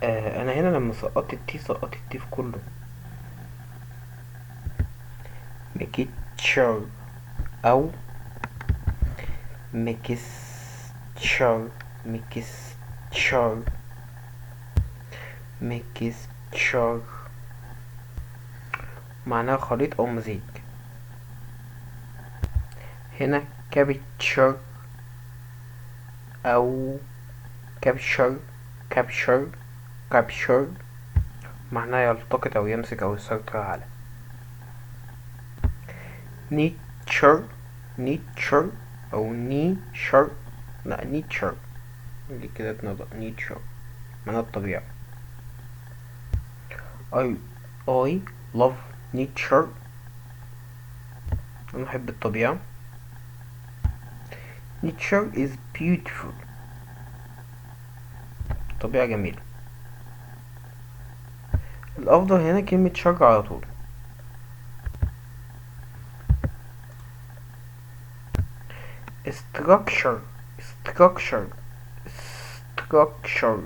انا هنا لما سقطت التي سقطت التي في كله. ميكستشر او ميكستشر ميكستشر ميكستشر معناها خليط او مزيج. هنا كابتشر او كابشر كابشر كابشر معناه يلتقط او يمسك او يسيطر على. نيتشر نيتشر او نيشر، لا نيتشر اللي كده اتنطق نيتشر معناه الطبيعة. I I love nature، انا احب الطبيعة. nature is beautiful، الطبيعة جميلة. الافضل هنا كلمة شجر على طول. structure structure structure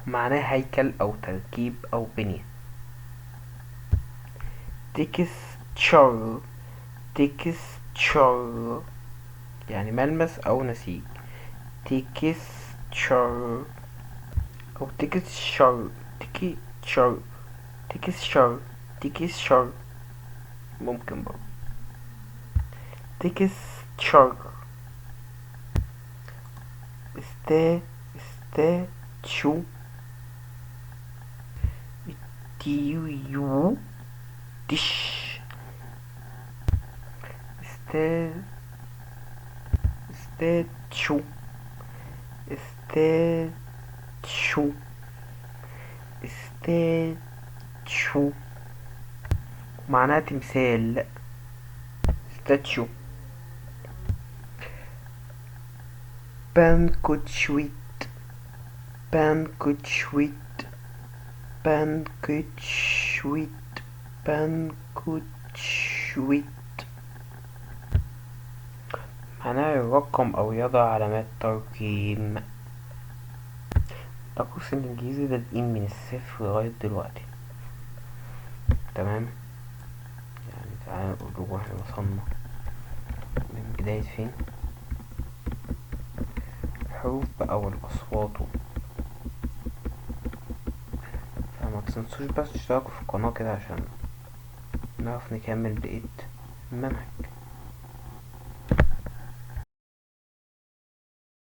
معناه هيكل او تركيب او بنية. texture texture يعني ملمس او نسيج. texture او texture texture texture texture ممكن برضه texture. statue تيو دش statue statue statue معناها تمثال. statue. banquet banquet banquet banquet معناها يرقم أو يضع علامات ترقيم. ده كورس الإنجليزي ده بادئين من الصفر لغاية دلوقتي. تمام، يعني تعالى نقول احنا وصلنا من بداية فين. الحروف بقى والأصوات فما تنسوش بس تشتركوا في القناة كده عشان نعرف نكمل بقية المنهج.